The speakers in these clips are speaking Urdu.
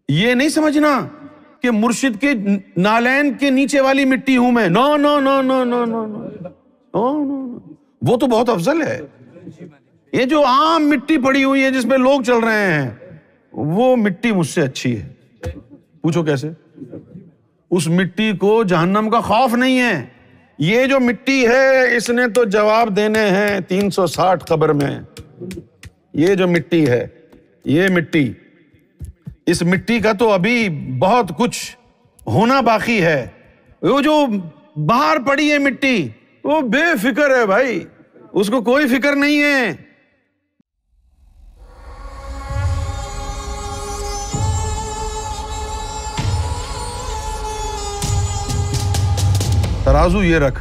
یہ نہیں سمجھنا کہ مرشد کے نالین کے نیچے والی مٹی ہوں میں، نو نو نو نو نو نو نو، وہ تو بہت افضل ہے۔ یہ جو عام مٹی پڑی ہوئی ہے جس میں لوگ چل رہے ہیں، وہ مٹی مجھ سے اچھی ہے۔ پوچھو کیسے؟ اس مٹی کو جہنم کا خوف نہیں ہے۔ یہ جو مٹی ہے اس نے تو جواب دینے ہیں 360 قبر میں۔ یہ جو مٹی ہے، یہ مٹی، اس مٹی کا تو ابھی بہت کچھ ہونا باقی ہے۔ وہ جو باہر پڑی ہے مٹی، وہ بے فکر ہے بھائی، اس کو کوئی فکر نہیں ہے۔ ترازو یہ رکھ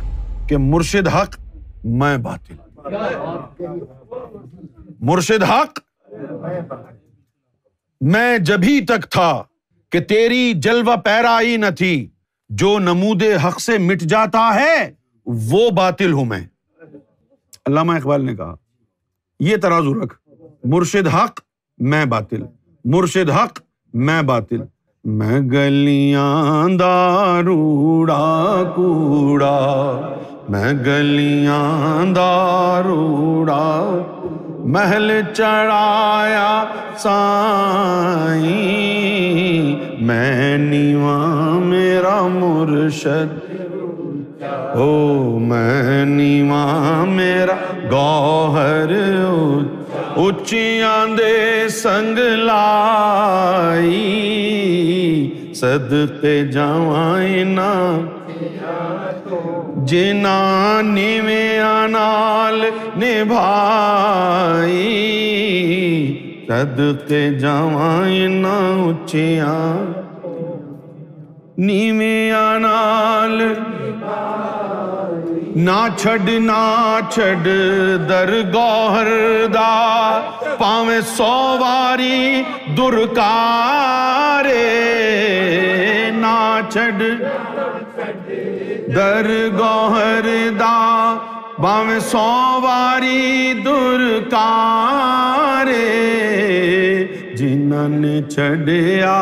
کہ مرشد حق میں باطل، مرشد حق میں جبھی تک تھا کہ تیری جلوہ پیرائی نہ تھی، جو نمود حق سے مٹ جاتا ہے وہ باطل ہوں میں۔ علامہ اقبال نے کہا یہ ترازو رکھ، مرشد حق میں باطل، مرشد حق میں باطل، میں گلیاں دا روڑا کوڑا، میں گلیاں دا روڑا محل چڑھایا سائیں، میں نیواں میرا مرشد او، میں نیواں میرا گوہر اچیاں دے سنگ لائی، صدقے جاواں نا جنہاں نیویاں نال نبھائی، صدقے جاواں نا اچیاں نیویاں نال، نہ چھڑ در گوہر دا پاویں 100 واری درکارے، نہ چھڑ در گوہر دا پاویں 100 واری درکارے، جنہاں نے چھڑیا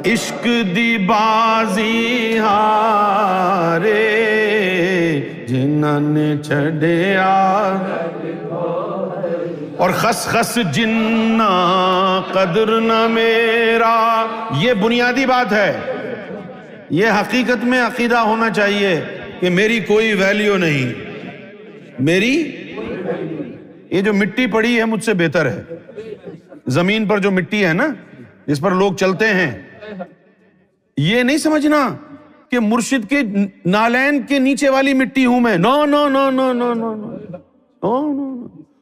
عشق دی بازی ہارے، جنہاں نے چھڑیا، اور خس خس جنہ قدر نہ میرا، یہ بنیادی بات ہے۔ یہ حقیقت میں عقیدہ ہونا چاہیے کہ میری کوئی ویلیو نہیں، میری یہ جو مٹی پڑی ہے مجھ سے بہتر ہے۔ زمین پر جو مٹی ہے نا جس پر لوگ چلتے ہیں، یہ نہیں سمجھنا کہ مرشد کے نالین کے نیچے والی مٹی ہوں میں، نو نو نو نو نو نو نو،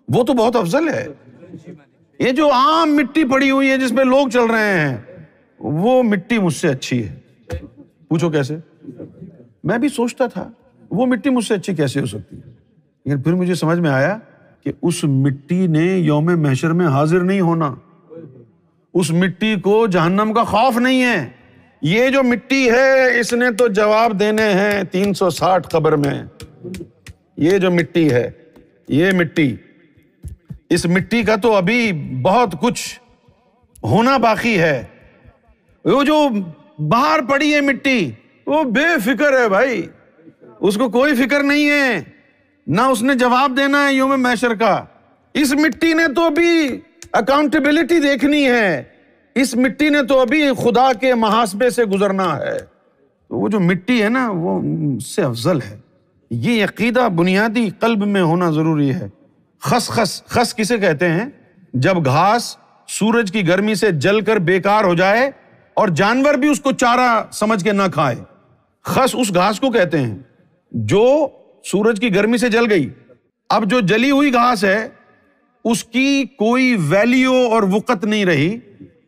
وہ تو بہت افضل ہے۔ یہ جو عام مٹی پڑی ہوئی ہے جس میں لوگ چل رہے ہیں، وہ مٹی مجھ سے اچھی ہے۔ پوچھو کیسے؟ میں بھی سوچتا تھا وہ مٹی مجھ سے اچھی کیسے ہو سکتی ہے، لیکن پھر مجھے سمجھ میں آیا کہ اس مٹی نے یوم محشر میں حاضر نہیں ہونا، اس مٹی کو جہنم کا خوف نہیں ہے۔ یہ جو مٹی ہے اس نے تو جواب دینے ہیں 360 قبر میں۔ یہ جو مٹی ہے، یہ مٹی، اس مٹی کا تو ابھی بہت کچھ ہونا باقی ہے۔ وہ جو باہر پڑی ہے مٹی، وہ بے فکر ہے بھائی، اس کو کوئی فکر نہیں ہے، نہ اس نے جواب دینا ہے یوم محشر کا۔ اس مٹی نے تو ابھی اکاؤنٹیبلٹی دیکھنی ہے، اس مٹی نے تو ابھی خدا کے محاسبے سے گزرنا ہے۔ تو وہ جو مٹی ہے نا وہ اس سے افضل ہے۔ یہ عقیدہ بنیادی قلب میں ہونا ضروری ہے۔ خس کسے کہتے ہیں؟ جب گھاس سورج کی گرمی سے جل کر بیکار ہو جائے اور جانور بھی اس کو چارہ سمجھ کے نہ کھائے، خس اس گھاس کو کہتے ہیں جو سورج کی گرمی سے جل گئی۔ اب جو جلی ہوئی گھاس ہے اس کی کوئی ویلیو اور وقت نہیں رہی،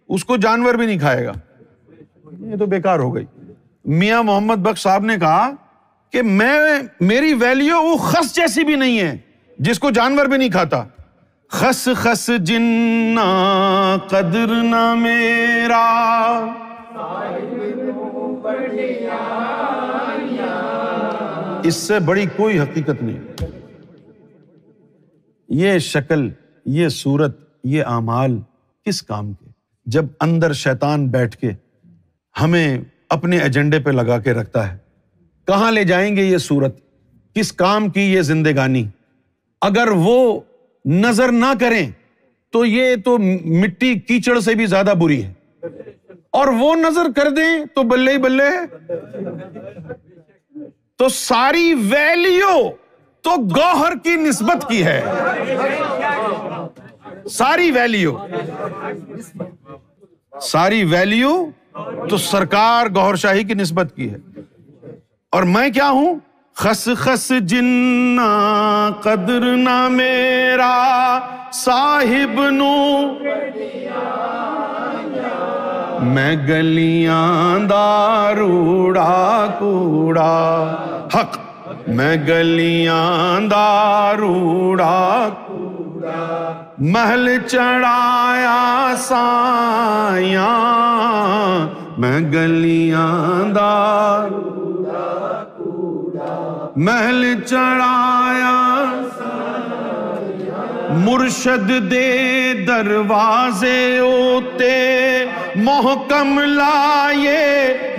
اس کو جانور بھی نہیں کھائے گا، یہ تو بیکار ہو گئی۔ میاں محمد بخش صاحب نے کہا کہ میری ویلیو وہ خس جیسی بھی نہیں ہے جس کو جانور بھی نہیں کھاتا۔ خس خس جنہ قدر نہ میرا، اس سے بڑی کوئی حقیقت نہیں۔ یہ شکل، یہ صورت، یہ اعمال کس کام کے؟ جب اندر شیطان بیٹھ کے ہمیں اپنے ایجنڈے پہ لگا کے رکھتا ہے۔ کہاں لے جائیں گے یہ صورت، کس کام کی یہ زندگانی؟ اگر وہ نظر نہ کریں تو یہ تو مٹی کیچڑ سے بھی زیادہ بری ہے، اور وہ نظر کر دیں تو بلے ہی بلے ہے۔ تو ساری ویلیو تو گوہر کی نسبت کی ہے، ساری ویلیو تو سرکار گوہر شاہی کی نسبت کی ہے۔ اور میں کیا ہوں؟ خس خس جنہ قدر نہ میرا صاحب نو، میں گلیاں دا روڑا کوڑا، حق میں گلیاں دا روڑا کوڑا، محل چڑھایا سایاں، میں گلیاں دا روڑا کوڑا، محل چڑھایا مرشد دے دروازے اوتے محکم لائے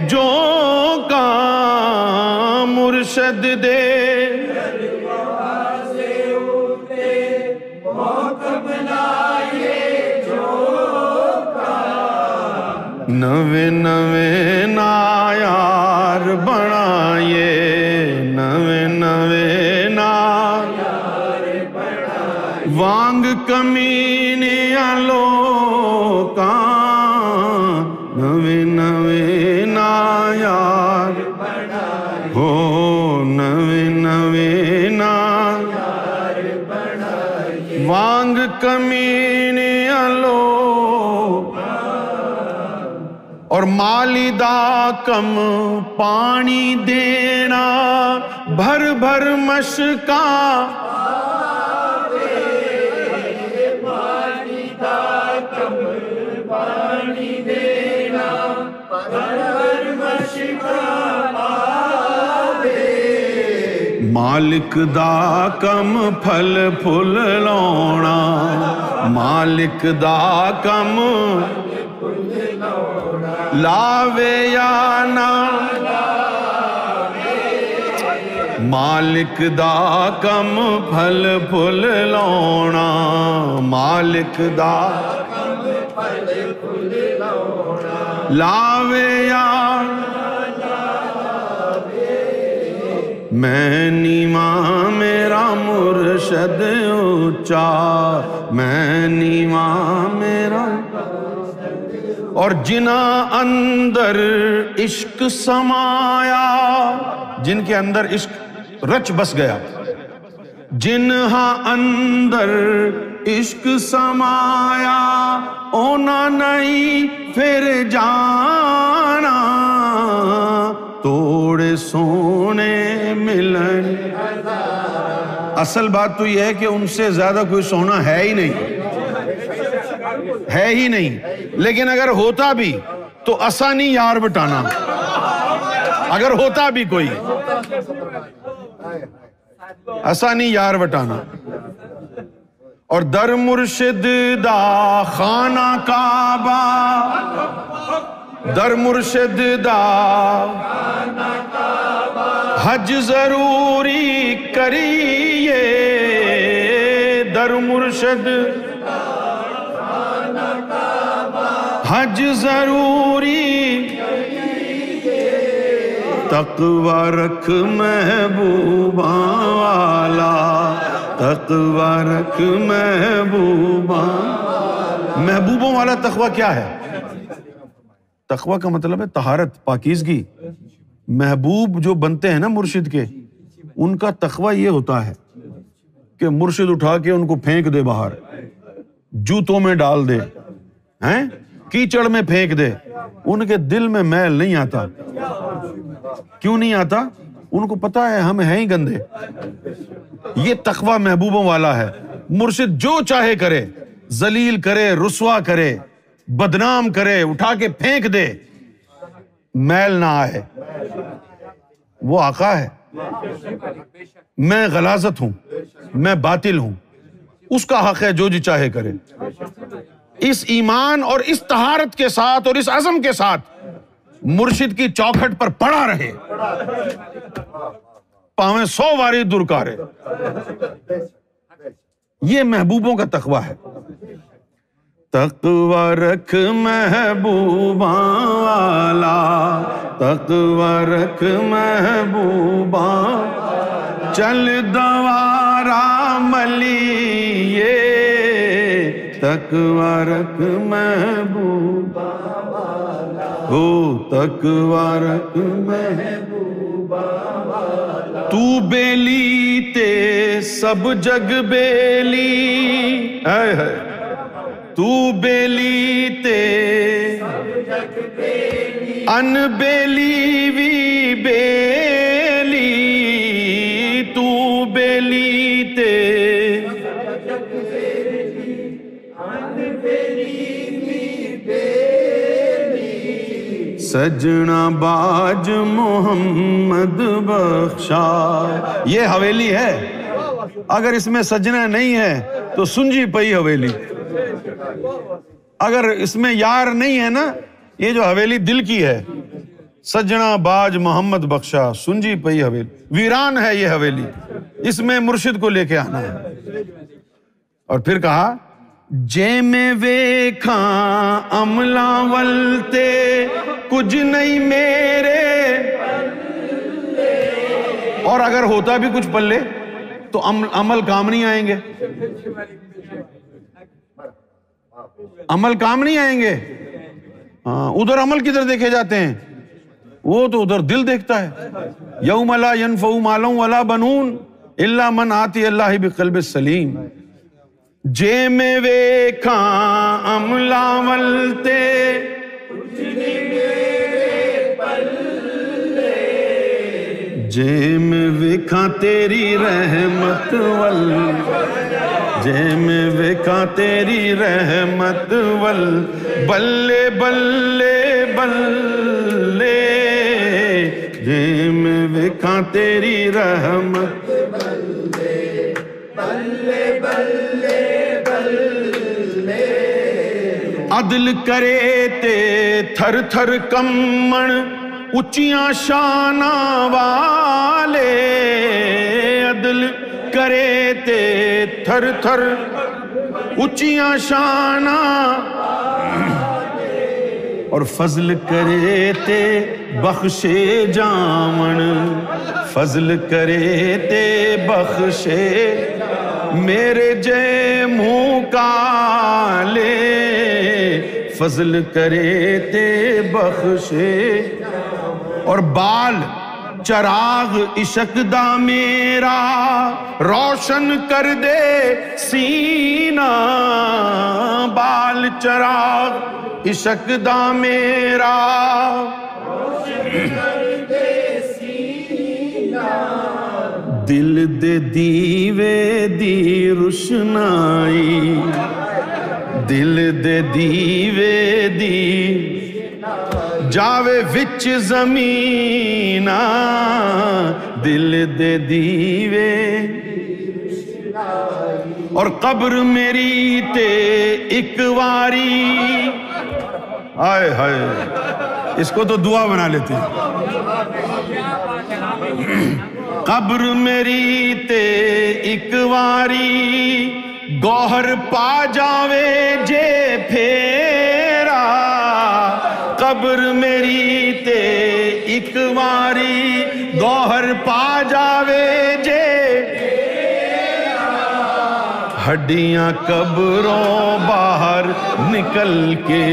جو کام، مرشد دے دروازے اوتے محکم لائے جو کام، نوے نوے نایار بنائے، نوے نوے نایار وانگ کمینیاں لوکاں، نوے نوے نایار ہو، نوے نوے نایار وانگ کمینیاں لوکاں، اور مالی دا کم پانی دینا بھر بھر مشکاں، مالک دا کم پھل پھل لاؤنا، مالک دا کم لاوے یا نہ، مالک دا کم پھل پھل لاؤنا، مالک دا کم پھل پھل لاؤنا، لاوے یا میں نیواں میرا مرشد اونچا، میں نیواں میرا، اور جنہاں اندر عشق سمایا، جن کے اندر عشق رچ بس گیا، جنہاں اندر عشق سمایا، اونا نہیں پھر جانا، توڑے سونے ملن۔ اصل بات تو یہ ہے کہ ان سے زیادہ کوئی سونا ہے ہی نہیں، ہے ہی نہیں، لیکن اگر ہوتا بھی تو آسانی یار بٹانا، اگر ہوتا بھی کوئی آسانی یار بٹانا۔ اور در مرشد دا خانہ کعبہ، در مرشد دا حج ضروری کریے، در مرشد حج ضروری، تقوی رکھ محبوباں والا، تقوی رکھ محبوباں، محبوبوں والا تقوی کیا ہے؟ تقوی کا مطلب ہے طہارت، پاکیزگی۔ محبوب جو بنتے ہیں نا مرشد کے، ان کا تقوی یہ ہوتا ہے کہ مرشد اٹھا کے ان کو پھینک دے باہر، جوتوں میں ڈال دے، ہیں کیچڑ میں پھینک دے، ان کے دل میں میل نہیں آتا۔ کیوں نہیں آتا؟ ان کو پتا ہے ہم ہیں ہی گندے۔ یہ تقوی محبوبوں والا ہے۔ مرشد جو چاہے کرے، ذلیل کرے، رسوا کرے، بدنام کرے، اٹھا کے پھینک دے، میل نہ آئے۔ وہ آقا ہے۔ میں غلاظت ہوں، میں باطل ہوں، اس کا حق ہے جو جی چاہے کرے۔ اس ایمان اور اس طہارت کے ساتھ اور اس عزم کے ساتھ مرشد کی چوکھٹ پر پڑا رہے، پاویں 100 واری درکارے۔ یہ محبوبوں کا تقویٰ ہے۔ تقویٰ رکھ محبوباں والا، تقویٰ رکھ محبوباں، چل دوارا ملیے، تقویٰ رکھ محبوباں والا، ہو تقویٰ رکھ محبوباں والا، تو بیلی تے سب جگ بیلی، اے ہے تو بیلی تے ان بیلی وی بیلی، تو بیلی تے سجنا باج محمد بخشا۔ یہ حویلی ہے، اگر اس میں سجنا نہیں ہے تو سنجی پئی حویلی، اگر اس میں یار نہیں ہے نا، یہ جو حویلی دل کی ہے، سجنا باج محمد بخشا، سنجی پئی حویلی، ویران ہے یہ حویلی، اس میں مرشد کو لے کے آنا ہے۔ اور پھر کہا جے میں ویکھاں عملاں ولتے کچھ نہیں میرے، اور اگر ہوتا بھی کچھ پلے تو عمل کام نہیں آئیں گے، عمل کام نہیں آئیں گے۔ ادھر عمل کدھر دیکھے جاتے ہیں؟ وہ تو ادھر دل دیکھتا ہے۔ یوم لا ینفع مال ولا بنون الا من آتی اللہ بقلب سلیم۔ جے میں ویکھاں عملا ولتے جے میں ویکھاں تیری رحمت ول، جے میں ویکھاں تیری رحمت ول، بلے بلے بلے، جے میں ویکھاں تیری رحمت، بلے بلے بلے بلے، عدل کرے تے تھر تھر کمن اچیاں شاناں والے، عدل کرے تے تھر تھر اچیاں شاناں، اور فضل کرے تے بخشے جامن، فضل کرے تے بخشے میرے جے منہ کالے، فضل کرے تے بخشے، اور بال چراغ عشق دا میرا روشن کر دے سینہ، بال چراغ عشق دا میرا روشن کر دے سینہ، دل دے دیوے دی روشنائی، دل دے دیوے دی جاوے وچ زمین، دل دے دیوے، اور قبر میری تے ایک واری، آئے ہائے اس کو تو دعا بنا لیتے ہیں، قبر میری تے ایک واری، گوہر پا جاوے جے پھیرا، قبر میری تے ایک واری، گوہر پا جاوے جے، ہڈیاں قبروں باہر نکل کے،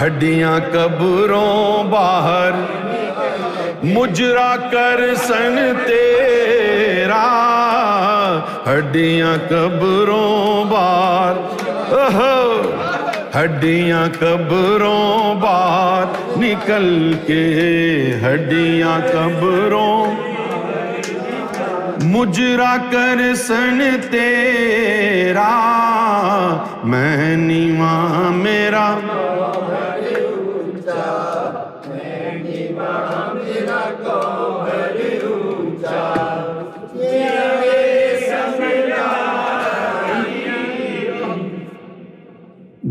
ہڈیاں قبروں باہر مجرا کر سن تیرا، ہڈیاں قبروں باہر، ہڈیاں قبروں باہر نکل کے، ہڈیاں قبروں مجرا کر سن تیرا، میں نیواں میرا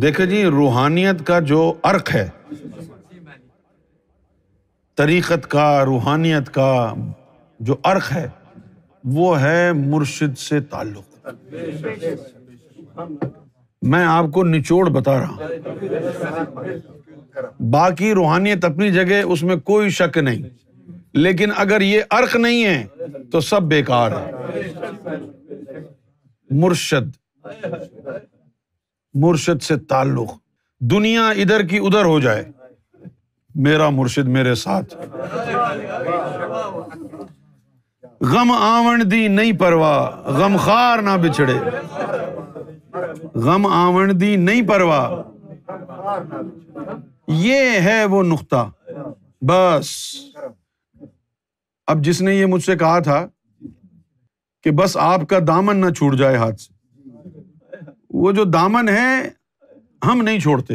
دیکھیں جی، روحانیت کا جو عرق ہے، طریقت کا، روحانیت کا جو عرق ہے، وہ ہے مرشد سے تعلق۔ میں آپ کو نچوڑ بتا رہا ہوں، باقی روحانیت اپنی جگہ، اس میں کوئی شک نہیں، لیکن اگر یہ عرق نہیں ہے تو سب بیکار ہے۔ مرشد سے تعلق، دنیا ادھر کی ادھر ہو جائے، میرا مرشد میرے ساتھ۔ غم آون دی نہیں پرواہ، غم خار نہ بچھڑے، غم آون دی نہیں پرواہ، یہ ہے وہ نقطہ۔ بس اب جس نے یہ مجھ سے کہا تھا کہ بس آپ کا دامن نہ چھوٹ جائے ہاتھ سے، وہ جو دامن ہے ہم نہیں چھوڑتے،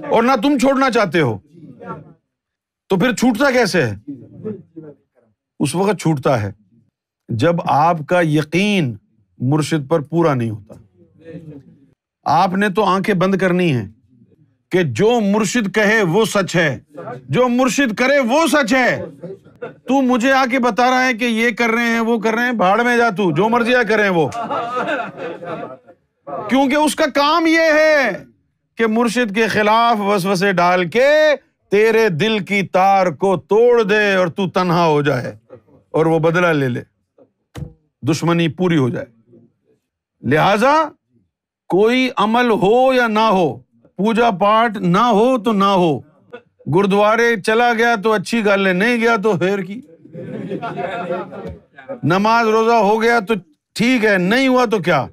اور نہ تم چھوڑنا چاہتے ہو، تو پھر چھوٹتا کیسے ہے؟ اس وقت چھوٹتا ہے جب آپ کا یقین مرشد پر پورا نہیں ہوتا۔ آپ نے تو آنکھیں بند کرنی ہیں کہ جو مرشد کہے وہ سچ ہے، جو مرشد کرے وہ سچ ہے۔ تو مجھے آ کے بتا رہا ہے کہ یہ کر رہے ہیں، وہ کر رہے ہیں، بھاڑ میں جا، تو جو مرضی کریں وہ، کیونکہ اس کا کام یہ ہے کہ مرشد کے خلاف وسوسے ڈال کے تیرے دل کی تار کو توڑ دے اور تو تنہا ہو جائے اور وہ بدلہ لے لے، دشمنی پوری ہو جائے۔ لہذا کوئی عمل ہو یا نہ ہو، پوجا پاٹ نہ ہو تو نہ ہو، گردوارے چلا گیا تو اچھی گل ہے، نہیں گیا تو خیر کی، نماز روزہ ہو گیا تو ٹھیک ہے، نہیں ہوا تو کیا،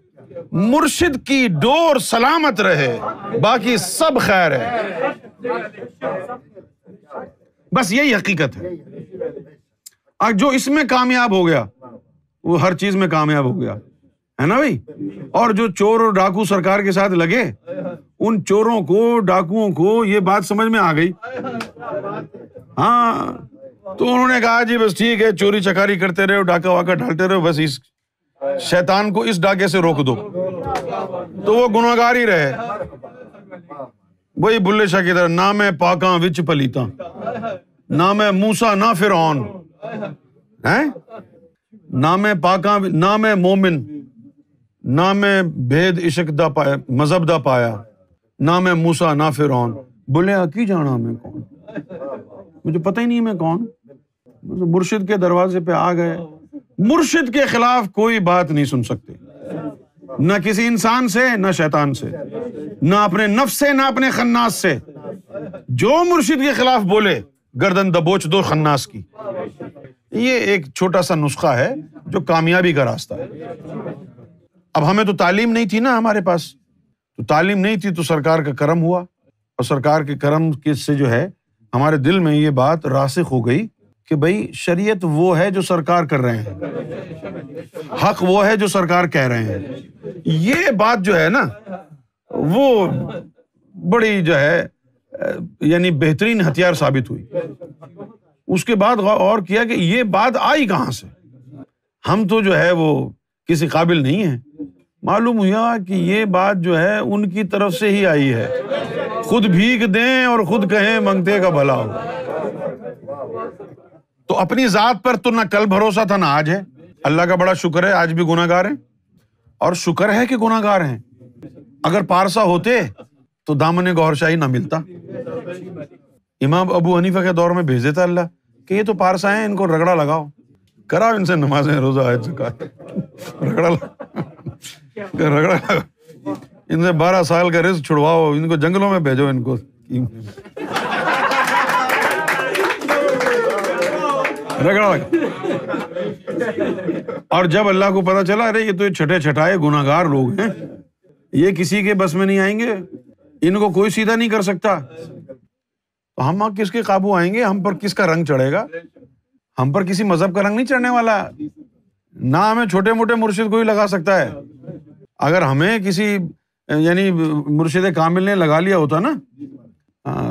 مرشد کی ڈور سلامت رہے، باقی سب خیر ہے۔ بس یہی حقیقت ہے۔ اور جو اس میں کامیاب ہو گیا وہ ہر چیز میں کامیاب ہو گیا، ہے نا بھائی؟ اور جو چور اور ڈاکو سرکار کے ساتھ لگے، ان چوروں کو، ڈاکوؤں کو یہ بات سمجھ میں آ گئی، ہاں، تو انہوں نے کہا جی بس ٹھیک ہے، چوری چکاری کرتے رہو، ڈاکہ واکہ ڈالتے رہو، بس اس شیطان کو اس ڈاکے سے روک دو، تو وہ گناہگار ہی رہے۔ وہی بلے شاہ کی طرح، نہ میں پاکاں وچ پلیتاں، نہ میں موسیٰ نہ فرعون، ہیں، نہ میں پاکاں، نہ میں مومن، نہ میں بھید عشق دا پایا، مذہب دا پایا، نہ میں موسیٰ نہ فرعون، بولے کی جانا میں کون، مجھے پتہ ہی نہیں میں کون۔ مرشد کے دروازے پہ آ گئے، مرشد کے خلاف کوئی بات نہیں سن سکتے، نہ کسی انسان سے، نہ شیطان سے، نہ اپنے نفس سے، نہ اپنے خناس سے۔ جو مرشد کے خلاف بولے گردن دبوچ دو خناس کی۔ یہ ایک چھوٹا سا نسخہ ہے جو کامیابی کا راستہ ہے۔ اب ہمیں تو تعلیم نہیں تھی نا، ہمارے پاس تو تعلیم نہیں تھی، تو سرکار کا کرم ہوا، اور سرکار کے کرم سے جو ہے ہمارے دل میں یہ بات راسخ ہو گئی کہ بھائی شریعت وہ ہے جو سرکار کر رہے ہیں، حق وہ ہے جو سرکار کہہ رہے ہیں۔ یہ بات جو ہے نا وہ بڑی جو ہے یعنی بہترین ہتھیار ثابت ہوئی۔ اس کے بعد غور کیا کہ یہ بات آئی کہاں سے، ہم تو جو ہے وہ کسی قابل نہیں ہیں۔ معلوم ہوا کہ یہ بات جو ہے ان کی طرف سے ہی آئی ہے، خود بھیک دیں اور خود کہیں منگتے کا بھلا ہو۔ تو اپنی ذات پر تو نہ کل بھروسہ تھا نہ آج ہے۔ اللہ کا بڑا شکر ہے آج بھی گناہ گار ہیں، اور شکر ہے کہ گناہ گار ہیں۔ اگر پارسا ہوتے تو دامن گوھر شاہی نہ ملتا۔ امام ابو حنیفہ کے دور میں بھیج دیتا اللہ کہ یہ تو پارسا ہیں، ان کو رگڑا لگاؤ، کراؤ ان سے نمازیں، روزہ، حج، زکات، رگڑا لگاؤ، ان سے 12 سال کا رزق چھڑواؤ، ان کو جنگلوں میں بھیجو، ان کو۔ رگڑا لگا۔ اور جب اللہ کو پتا چلا ارے یہ تو چھٹے چھٹائے گناہ گار لوگ ہیں، یہ کسی کے بس میں نہیں آئیں گے، ان کو کوئی سیدھا نہیں کر سکتا، تو ہم کس کے قابو آئیں گے، ہم پر کس کا رنگ چڑھے گا؟ ہم پر کسی مذہب کا رنگ نہیں چڑھنے والا، نہ ہمیں چھوٹے موٹے مرشد کو ہی لگا سکتا ہے۔ اگر ہمیں کسی یعنی مرشد کامل نے لگا لیا ہوتا نا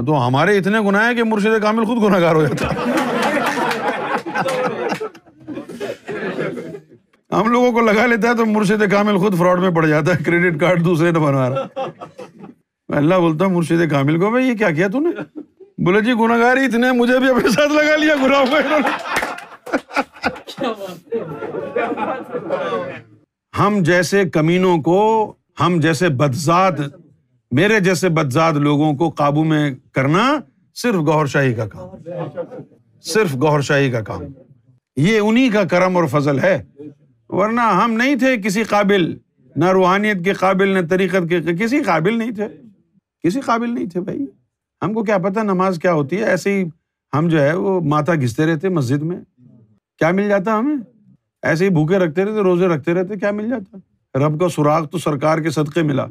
تو ہمارے اتنے گناہ ہیں کہ مرشد کامل خود گناہ گار ہو جاتا۔ ہم لوگوں کو لگا لیتا ہے تو مرشد کامل خود فراڈ میں پڑ جاتا ہے، کریڈٹ کارڈ دوسرے نے بنوا رہا۔ اللہ بولتا مرشد کامل کو بھائی یہ کیا کیا تو نے؟ بولے جی گناہگار اتنے مجھے بھی اپنے ساتھ لگا لیا گناہوں میں انہوں نے۔ ہم جیسے کمینوں کو، ہم جیسے بدذات، میرے جیسے بدذات لوگوں کو قابو میں کرنا صرف گوہر شاہی کا کام، صرف گوہر شاہی کا کام، یہ انہی کا کرم اور فضل ہے، ورنہ ہم نہیں تھے کسی قابل، نہ روحانیت کے قابل، نہ طریقت کے، کسی قابل نہیں تھے، کسی قابل نہیں تھے بھائی۔ ہم کو کیا پتہ نماز کیا ہوتی ہے، ایسے ہی ہم جو ہے وہ ماتھا گھستے رہتے مسجد میں، کیا مل جاتا ہمیں؟ ایسے ہی بھوکے رکھتے رہتے، روزے رکھتے رہتے، کیا مل جاتا؟ رب کا سراغ تو سرکار کے صدقے ملا،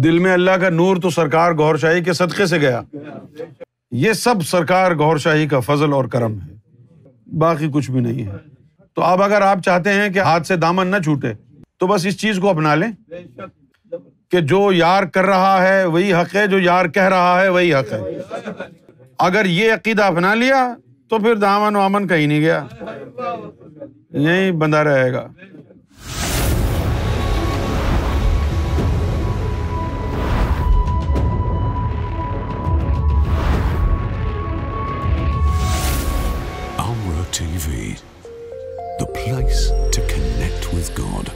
دل میں اللہ کا نور تو سرکار گوہر شاہی کے صدقے سے گیا۔ یہ سب سرکار گوہر شاہی کا فضل اور کرم ہے، باقی کچھ بھی نہیں ہے۔ تو اب اگر آپ چاہتے ہیں کہ ہاتھ سے دامن نہ چھوٹے تو بس اس چیز کو اپنا لیں کہ جو یار کر رہا ہے وہی حق ہے، جو یار کہہ رہا ہے وہی حق ہے۔ اگر یہ عقیدہ اپنا لیا تو پھر دامن وامن کہیں نہیں گیا، یہیں بندہ رہے گا۔ Amra TV, the place to connect with God.